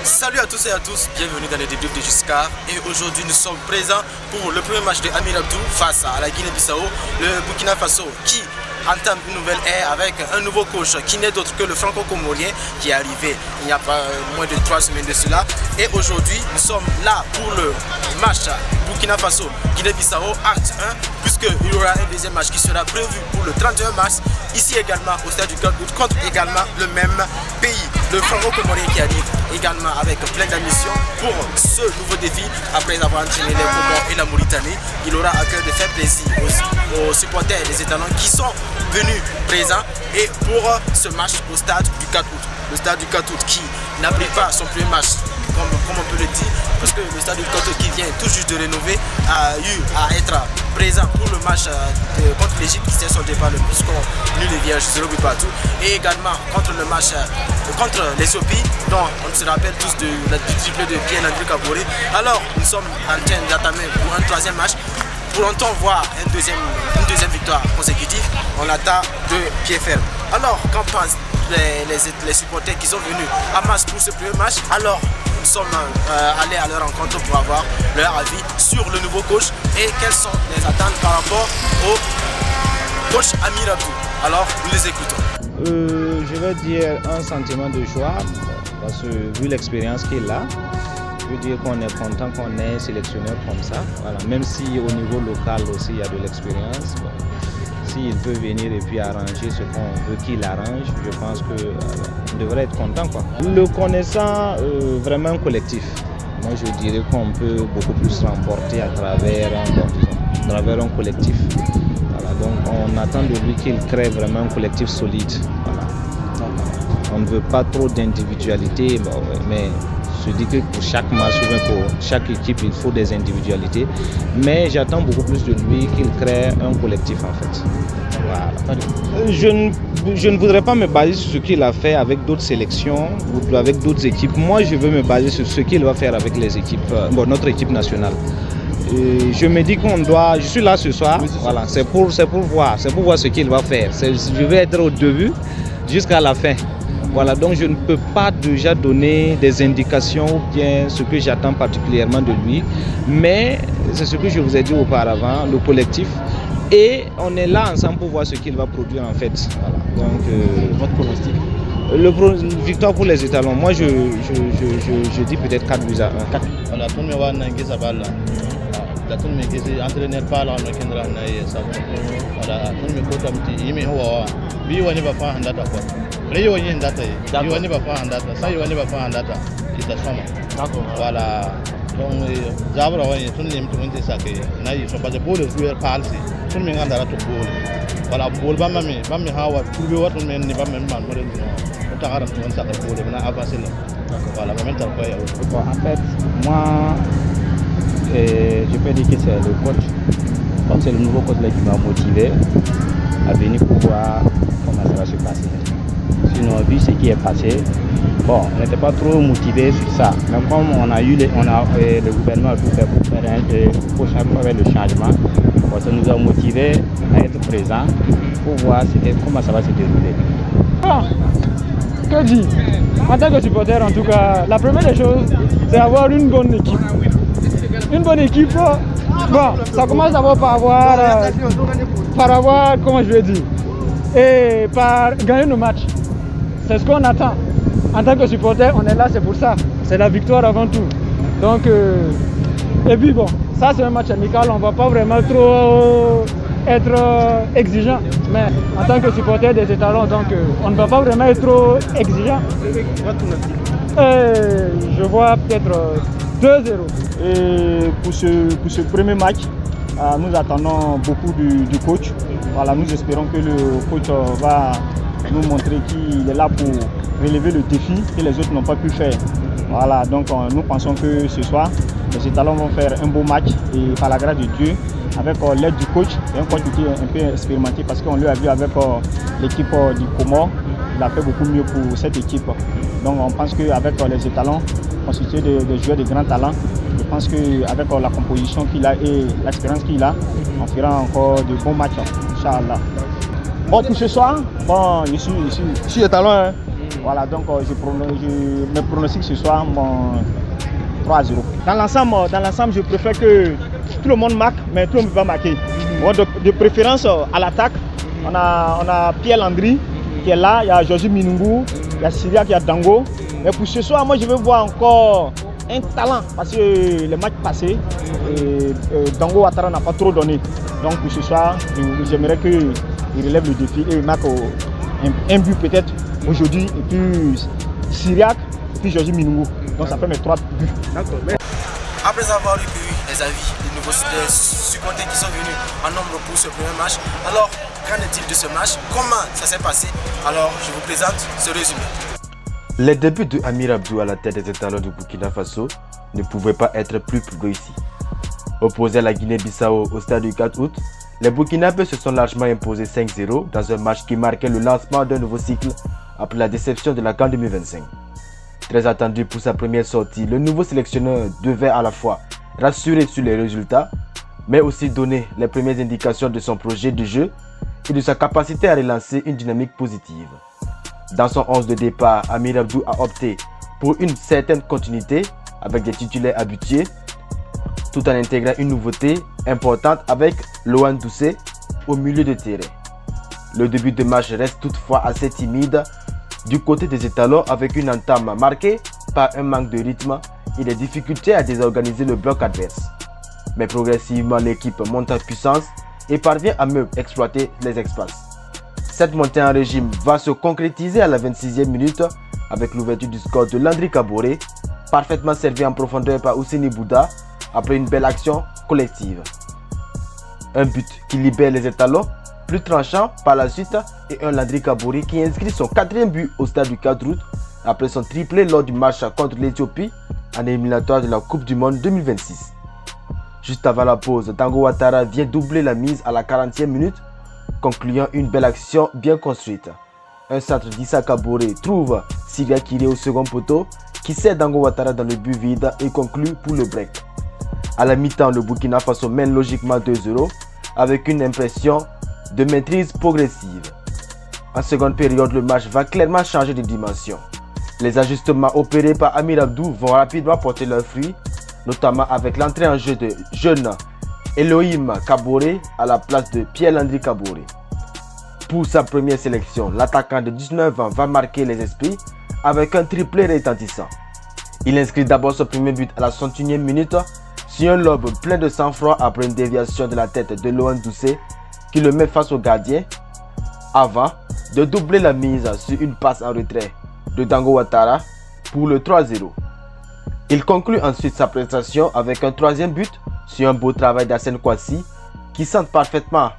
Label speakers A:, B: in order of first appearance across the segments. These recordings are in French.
A: Salut à tous et à tous, bienvenue dans les débriefs de Giscard. Et aujourd'hui nous sommes présents pour le premier match de Amir Abdou face à la Guinée-Bissau, le Burkina Faso qui entame une nouvelle ère avec un nouveau coach qui n'est d'autre que le franco-comorien qui est arrivé il n'y a pas moins de 3 semaines de cela. Et aujourd'hui nous sommes là pour le match Burkina Faso Guinée-Bissau acte 1, puisqu'il y aura un deuxième match qui sera prévu pour le 31 mars ici également au stade du 4 août contre également le même pays, le franco-comorien qui arrive également avec plein d'ambition pour ce nouveau défi. Après avoir entraîné les Comores et la Mauritanie, il aura à cœur de faire plaisir aux supporters des étalons qui sont venus présents et pour ce match au stade du 4 août. Le stade du 4 août qui n'abrite pas son premier match comme on peut le dire, parce que le stade du 4 août qui vient tout juste de rénover a eu à être présent pour le match contre l'Égypte qui s'est soldé par le score nul et vierge 0 but partout, et également contre le match contre l'Éthiopie dont on se rappelle tous du triplé de Pierre-André Kaboré. Alors nous sommes en train d'entamer pour un troisième match. Pourront-on voir une deuxième victoire consécutive? On attend de pied ferme. Alors qu'en pensent les supporters qui sont venus à masse pour ce premier match? Alors nous sommes allés à leur rencontre pour avoir leur avis sur le nouveau coach et quelles sont les attentes par rapport au coach Amir Abdou. Alors nous les écoutons.
B: Je vais dire un sentiment de joie parce que vu l'expérience qu'il a, je veux dire qu'on est content qu'on ait un sélectionneur comme ça. Voilà. Même si au niveau local aussi il y a de l'expérience. Bon. S'il peut venir et puis arranger ce qu'on veut qu'il arrange, je pense qu'on devrait être content, quoi. Le connaissant vraiment collectif, moi je dirais qu'on peut beaucoup plus remporter à travers un collectif. Voilà, donc on attend de lui qu'il crée vraiment un collectif solide. Voilà. On ne veut pas trop d'individualité, bon, mais je dis que pour chaque match ou bien pour chaque équipe, il faut des individualités. Mais j'attends beaucoup plus de lui qu'il crée un collectif en fait. Voilà. Je ne voudrais pas me baser sur ce qu'il a fait avec d'autres sélections ou avec d'autres équipes. Moi, je veux me baser sur ce qu'il va faire avec les équipes, notre équipe nationale. Et je me dis qu'on doit. Je suis là ce soir. Voilà, c'est pour voir ce qu'il va faire. Je vais être au début jusqu'à la fin. Voilà, donc je ne peux pas déjà donner des indications ou bien ce que j'attends particulièrement de lui, mais c'est ce que je vous ai dit auparavant, le collectif, et on est là ensemble pour voir ce qu'il va produire en fait. Voilà, donc
C: votre pronostic?
B: Victoire pour les étalons, moi je dis peut-être 4 buts à 1.
C: Voilà, tout le monde va n'engager sa balle là. Tout le monde est entraîneur par là, on a qu'un drame ça. Voilà, tout le monde peut t'amener, il me voit, lui on y va faire un data quoi. Les gens qui ont data, ils vont pas faire un data. Ça, ils vont pas faire un data. Ils te sont. D'accord. Voilà. Donc, j'abord, tout le monde est saqué. Ils sont pas de boules, joueurs parlent. Tout le monde a data pour boules. Voilà, boules, bam, hawa, tout le monde n'est pas même mal. On t'a regardé tout le monde saqué boules, on a avancé là. Voilà, maintenant t'as quoi?
D: Bon, en fait, moi, je peux dire que c'est le coach. Donc, c'est le nouveau coach là qui m'a motivé à venir pour voir comment ça va se passer. Sinon, vu ce qui est passé, bon, on n'était pas trop motivé sur ça. Mais comme le gouvernement a tout fait pour faire le changement, bon, ça nous a motivé à être présents pour voir comment ça va se dérouler.
E: Ah, que dire? En tant que supporter, en tout cas, la première des choses, c'est avoir une bonne équipe. Une bonne équipe, bon, ça commence d'abord par avoir, comment je vais dire, et par gagner nos matchs. C'est ce qu'on attend. En tant que supporter, on est là, c'est pour ça. C'est la victoire avant tout. Donc, et puis bon, ça c'est un match amical, on ne va pas vraiment trop être exigeant. Mais en tant que supporter des étalons, donc on ne va pas vraiment être trop exigeant. Et je vois peut-être 2-0.
F: Et pour ce premier match, nous attendons beaucoup du coach. Voilà, nous espérons que le coach va nous montrer qu'il est là pour relever le défi que les autres n'ont pas pu faire. Voilà, donc nous pensons que ce soir, les étalons vont faire un beau match et par la grâce de Dieu, avec l'aide du coach, un coach qui est un peu expérimenté parce qu'on l'a vu avec l'équipe du Comore, il a fait beaucoup mieux pour cette équipe. Donc on pense qu'avec les étalons constitués de joueurs de grands talents, je pense qu'avec la composition qu'il a et l'expérience qu'il a, on fera encore de bons matchs, Inch'Allah. Bon, pour ce soir, bon, je suis étalon. Hein. Voilà, donc mes pronostics ce soir, 3-0. Dans l'ensemble, je préfère que tout le monde marque, mais tout le monde ne peut pas marquer. Bon, de préférence à l'attaque, on a Pierre Landry qui est là, il y a Josie Minungu, il y a Syriac, il y a Dango. Mais pour ce soir, moi je veux voir encore un talent parce que les matchs passés, Dango Ouattara n'a pas trop donné. Donc pour ce soir, j'aimerais qu'il relève le défi et il marque un but peut-être aujourd'hui, et puis Syriac, et puis Josie Minungu. Donc ça fait mes 3 buts.
A: Après avoir recueilli les avis des nouveaux supporters qui sont venus en nombre pour ce premier match, alors qu'en est-il de ce match? Comment ça s'est passé? Alors je vous présente ce résumé.
G: Les débuts de Amir Abdou à la tête des étalons du Burkina Faso ne pouvaient pas être plus réussis. Opposés à la Guinée-Bissau au stade du 4 août, les Burkinabés se sont largement imposés 5-0 dans un match qui marquait le lancement d'un nouveau cycle après la déception de la CAN 2025. Très attendu pour sa première sortie, le nouveau sélectionneur devait à la fois rassurer sur les résultats, mais aussi donner les premières indications de son projet de jeu et de sa capacité à relancer une dynamique positive. Dans son 11 de départ, Amir Abdou a opté pour une certaine continuité avec des titulaires habitués, tout en intégrant une nouveauté importante avec Lohan Doucet au milieu de terrain. Le début de match reste toutefois assez timide du côté des étalons avec une entame marquée par un manque de rythme et des difficultés à désorganiser le bloc adverse. Mais progressivement, l'équipe monte en puissance et parvient à mieux exploiter les espaces. Cette montée en régime va se concrétiser à la 26e minute avec l'ouverture du score de Landry Kaboré, parfaitement servi en profondeur par Ousseini Bouda après une belle action collective. Un but qui libère les étalons, plus tranchant par la suite, et un Landry Kaboré qui inscrit son 4e but au stade du 4 août après son triplé lors du match contre l'Éthiopie en éliminatoire de la Coupe du Monde 2026. Juste avant la pause, Dango Ouattara vient doubler la mise à la 40e minute, concluant une belle action bien construite. Un centre d'Issa Kaboré trouve Siga Kiré au second poteau qui sert Dango Ouattara dans le but vide et conclut pour le break. À la mi-temps, le Burkina Faso mène logiquement 2-0 avec une impression de maîtrise progressive. En seconde période, le match va clairement changer de dimension. Les ajustements opérés par Amir Abdou vont rapidement porter leurs fruits, notamment avec l'entrée en jeu de jeune Elohim Kaboré à la place de Pierre-Landry Kaboré. Pour sa première sélection, l'attaquant de 19 ans va marquer les esprits avec un triplé retentissant. Il inscrit d'abord son premier but à la 61e minute sur un lob plein de sang-froid après une déviation de la tête de Lohan Doucet qui le met face au gardien avant de doubler la mise sur une passe en retrait de Dango Ouattara pour le 3-0. Il conclut ensuite sa prestation avec un 3e but sur un beau travail d'Assane Kouassi qui sent parfaitement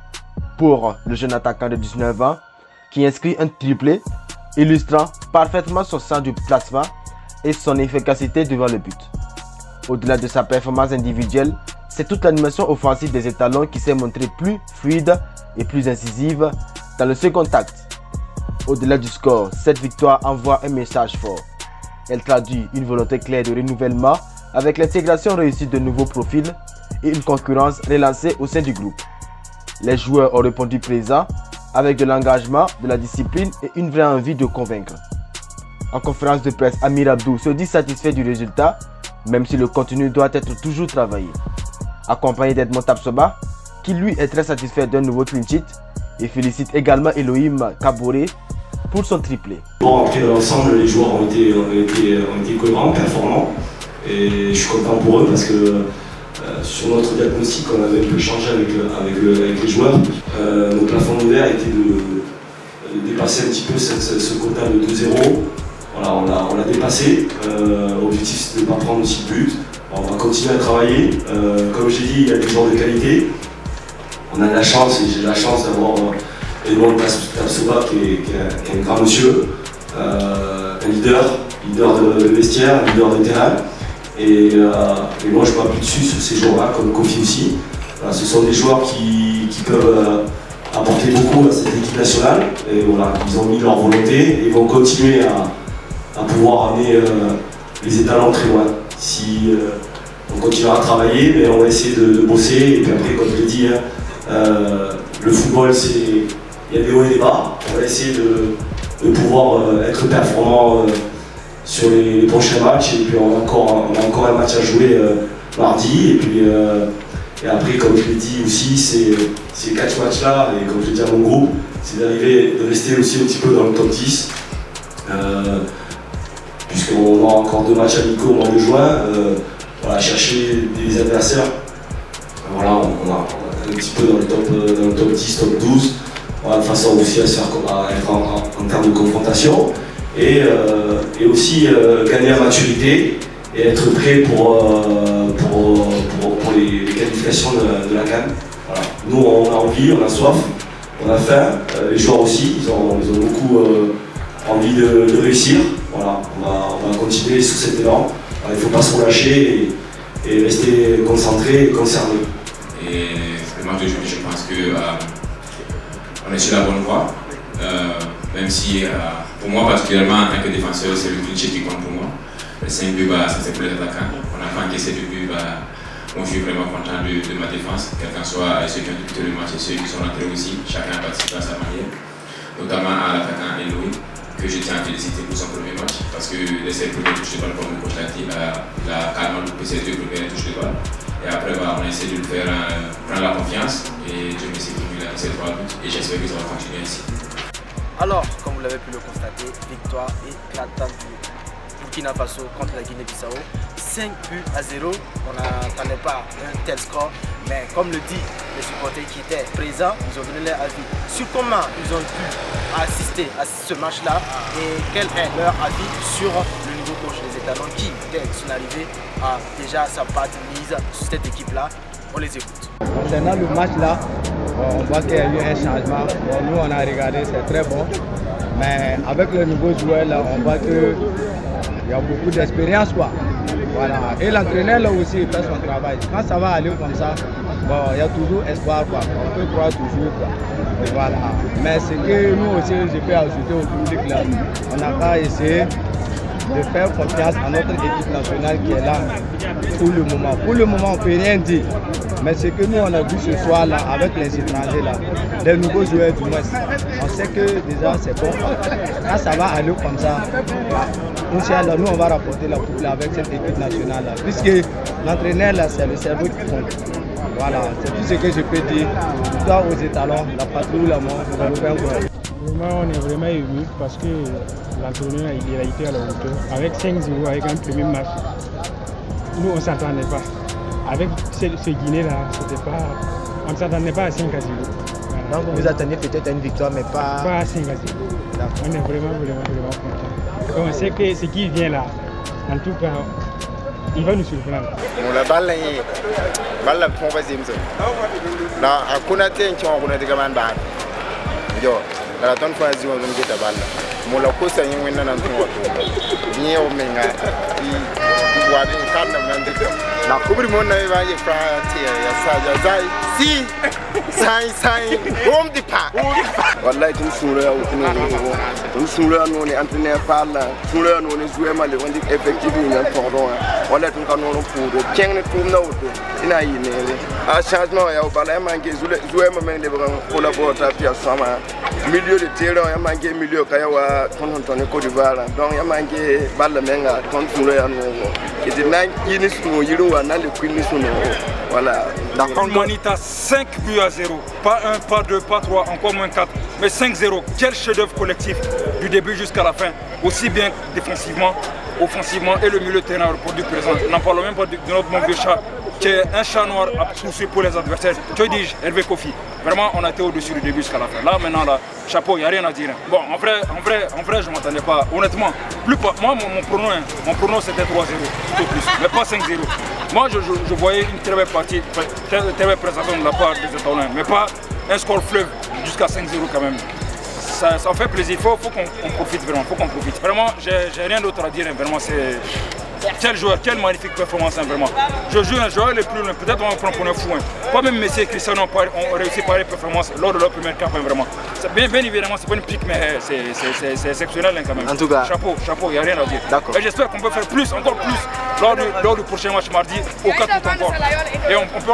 G: pour le jeune attaquant de 19 ans qui inscrit un triplé illustrant parfaitement son sens du placement et son efficacité devant le but. Au-delà de sa performance individuelle, c'est toute l'animation offensive des étalons qui s'est montrée plus fluide et plus incisive dans le second acte. Au-delà du score, cette victoire envoie un message fort. Elle traduit une volonté claire de renouvellement avec l'intégration réussie de nouveaux profils et une concurrence relancée au sein du groupe. Les joueurs ont répondu présents avec de l'engagement, de la discipline et une vraie envie de convaincre. En conférence de presse, Amir Abdou se dit satisfait du résultat, même si le contenu doit être toujours travaillé. Accompagné d'Edmond Tapsoba, qui lui est très satisfait d'un nouveau clean sheet et félicite également Elohim Kaboré pour son triplé.
H: Bon, après, dans l'ensemble, les joueurs ont été cohérents, performants, et je suis content pour eux parce que sur notre diagnostic, on avait un peu changé avec les joueurs. Notre plafond ouvert était de dépasser un petit peu ce quota de 2-0. Voilà, on l'a dépassé. L'objectif, c'est de ne pas prendre aussi de but. On va continuer à travailler. Comme j'ai dit, il y a des joueurs de qualité. On a de la chance, et j'ai la chance d'avoir Edmond Tapsoba qui est un grand monsieur, un leader de vestiaire, un leader de terrain. Et moi je m'appuie dessus sur ces joueurs-là, comme Kofi aussi. Voilà, ce sont des joueurs qui peuvent apporter beaucoup à cette équipe nationale. Et voilà, ils ont mis leur volonté et ils vont continuer à pouvoir amener les étalons très loin. Si on continuera à travailler, mais on va essayer de bosser. Et puis après, comme je l'ai dit, le football, il y a des hauts et des bas. On va essayer de pouvoir être performant sur les prochains matchs. Et puis on a encore un match à jouer mardi. Et après, comme je l'ai dit aussi, ces 4 matchs-là, et comme je l'ai dit à mon groupe, c'est de rester aussi un petit peu dans le top 10. Puisqu'on a encore 2 matchs amicaux au mois de juin. Voilà, chercher des adversaires. Voilà, on a un petit peu dans le top 10, top 12. Voilà, de façon aussi à être en termes de confrontation. Et aussi gagner en maturité et être prêt pour les qualifications de la CAN. Voilà. Nous, on a envie, on a soif, on a faim. Les joueurs aussi, ils ont beaucoup envie de réussir. Voilà. On va continuer sur cet élan. Il ne faut pas se relâcher et rester concentré et concerné.
I: Et le match d'aujourd'hui, je pense que on est sur la bonne voie. Même si, pour moi particulièrement, en tant que défenseur, c'est le clean sheet qui compte pour moi. Les 5 buts, ça c'est pour les attaquants. On n'a pas encaissé de buts. Moi, je suis vraiment content de ma défense, quel qu'en soit ceux qui ont débuté le match et ceux qui sont rentrés aussi. Chacun a participé à sa manière, notamment à l'attaquant Eloy, que je tiens à féliciter pour son premier match, parce que les premières touches de balle, comme le coach l'a dit, il a carrément loupé ses 2 premières touches de balle. Et après, on a essayé de le faire prendre la confiance, et Dieu merci pour lui, il a mis ses 3 buts, et j'espère que ça va continuer ainsi.
A: Alors, comme vous l'avez pu le constater, victoire éclatante du Burkina Faso contre la Guinée-Bissau. 5 buts à 0, on n'attendait pas un tel score, mais comme le dit les supporters qui étaient présents, ils ont donné leur avis sur comment ils ont pu assister à ce match-là et quel est leur avis sur le nouveau coach des étalons qui, dès son arrivée, a déjà sa patte mise sur cette équipe-là. On les écoute.
E: Concernant le match-là, on voit qu'il y a eu un changement. Nous, on a regardé, c'est très bon, mais avec le nouveau joueur, là, on voit qu'il y a beaucoup d'expérience, quoi. Voilà. Et l'entraîneur là aussi il fait son travail. Quand ça va aller comme ça, bon, il y a toujours espoir, quoi. On peut croire toujours, quoi. Voilà. Mais ce que nous aussi je peux ajouter au public là, on n'a qu'à essayer de faire confiance à notre équipe nationale qui est là pour le moment. Pour le moment on ne peut rien dire. Mais ce que nous on a vu ce soir là avec les étrangers là, les nouveaux joueurs du moins, on sait que déjà c'est bon. Quand ça va aller comme ça, Inch'Allah, nous on va rapporter la coupe là avec cette équipe nationale là. Puisque l'entraîneur là c'est le cerveau qui compte. Voilà, c'est tout ce que je peux dire. Toi aux étalons, la patrouille, la mort, on va le faire.
J: Vraiment, on est vraiment ému parce que l'entraîneur il a été à la hauteur. Avec 5-0, avec un premier match, nous on ne s'attendait pas. Avec ce Guinée-là, on ne s'attendait pas à 5-0.
A: Donc vous attendez peut-être une victoire, mais pas
J: à 5-0. On est vraiment contents. On sait que ce qui vient là, en tout cas, il va nous surprendre.
K: La balle est pour vas-y. Là, à Konaté, on a des gamins bas. Yo, la tonne fois, on a des balle. Mon la course est une winner en tout. Bien au Menga, il voit des cartes. La coupe du monde est va y faire si, sai, home de pas. Wallahi, tu nous on est entraîné par là, nous on est joué mal, on dit effectivement, pardon. Voilà, tu nous pour 15 tours, il a une changement, il y a pas la main qui jouer même les collaborateurs qui a sama. Milieu de terrain, il y a manqué milieu, il y a ton Côte d'Ivoire, donc il y a manqué balle menga, ton souleur. Et de là, il voilà.
L: Manita 5 buts à 0, pas 1, pas 2, pas 3, encore moins 4, mais 5-0. Quel chef-d'œuvre collectif du début jusqu'à la fin, aussi bien défensivement, offensivement et le milieu de terrain reproduit présent. N'en parlons même pas de notre bon vieux chat, qui est un chat noir à pousser pour les adversaires. Tu dis, Hervé Kofi. Vraiment, on a été au-dessus du début jusqu'à la fin. Là, maintenant, là, chapeau, il n'y a rien à dire. Bon, en vrai, je ne m'attendais pas. Honnêtement, moi, mon pronom c'était 3-0, tout au plus, mais pas 5-0. Moi, je voyais une très belle partie, très belle prestation de la part des étalons, mais pas un score fleuve jusqu'à 5-0 quand même. Ça fait plaisir, il faut qu'on profite vraiment, Vraiment, j'ai rien d'autre à dire, vraiment, c'est... Quel joueur, quelle magnifique performance, vraiment. Je joue un joueur le plus loin, peut-être on va prendre pour un fou. Pas même Messi et Cristiano ont réussi pareille performance lors de leur première campagne, vraiment. Bien évidemment, c'est pas une pique, mais c'est exceptionnel quand même.
A: En tout cas,
L: chapeau, il n'y a rien à dire. Et j'espère qu'on peut faire plus, encore plus. lors du prochain match mardi au 4 août encore. Et on peut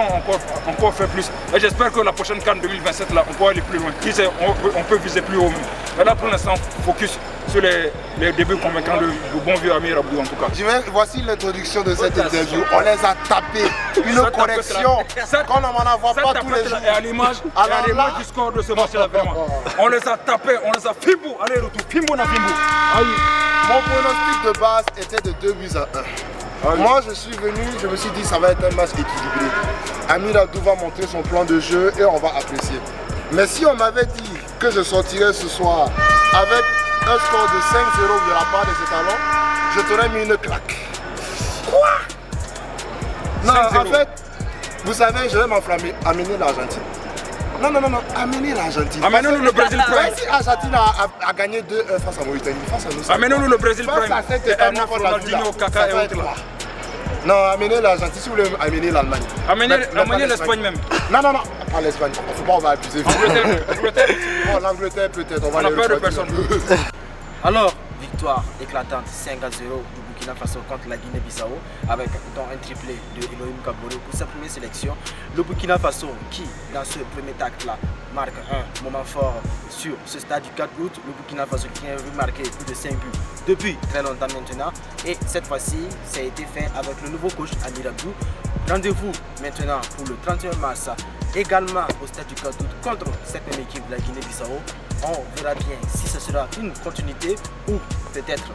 L: encore faire plus. Et j'espère que la prochaine CAN 2027, là, on peut aller plus loin. Qui sait, on peut viser plus haut. Mais là, pour l'instant, focus sur les débuts convaincants du bon vieux Amir Abdou en tout cas.
M: Voici l'introduction de cette interview. On les a tapés. Une correction qu'on n'en voit pas tous les jours.
L: Et à l'image du score de ce match-là, vraiment. On les a tapés, on les a fimbo. Allez, retour. Fimbo na fimbo.
M: Mon pronostic de base était de 2-1. Moi, je suis venu, je me suis dit ça va être un match équilibré. Amir Abdou va montrer son plan de jeu et on va apprécier. Mais si on m'avait dit que je sortirais ce soir avec un score de 5-0 de la part des étalons, je t'aurais mis une claque. Quoi? Non, en fait, vous savez, je vais m'enflammer. Amener l'Argentine. Non, amenez l'Argentine.
L: Amenez-nous le Brésil Prime.
M: Si l'Argentine a gagné 2-1 face à Mauritanie, face à nous.
L: Amenez-nous le Brésil Prime.
M: Face à cet étalon,
L: Ronaldinho, Kaka et autres.
M: Non, amenez l'Argentine si vous voulez amener l'Allemagne.
L: Amenez l'Espagne même.
M: Non, pas l'Espagne. Il ne faut pas, on va abuser.
L: L'Angleterre.
M: Bon, l'Angleterre peut-être. On
L: n'a peur de personne.
A: Alors, victoire éclatante 5-0 du Burkina Faso contre la Guinée-Bissau avec un triplé de Elohim Kabore pour sa première sélection. Le Burkina Faso qui, dans ce premier acte-là, marque un moment fort sur ce stade du 4 août. Le Burkina Faso qui a marqué plus de 5 buts depuis très longtemps maintenant. Et cette fois-ci, ça a été fait avec le nouveau coach Amir Abdou. Rendez-vous maintenant pour le 31 mars, également au stade du 4 août contre cette même équipe de la Guinée-Bissau. On verra bien si ce sera une continuité ou peut-être,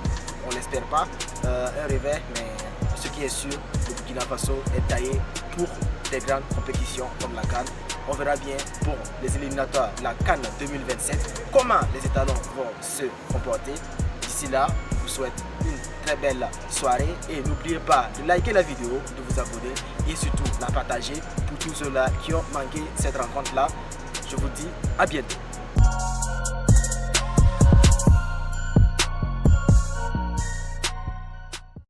A: on l'espère pas, un réveil, mais ce qui est sûr, le Burkina Faso est taillé pour des grandes compétitions comme la CAN. On verra bien pour les éliminatoires de la CAN 2027 comment les étalons vont se comporter. D'ici là, je vous souhaite une très belle soirée et n'oubliez pas de liker la vidéo, de vous abonner et surtout la partager pour tous ceux-là qui ont manqué cette rencontre-là. Je vous dis à bientôt.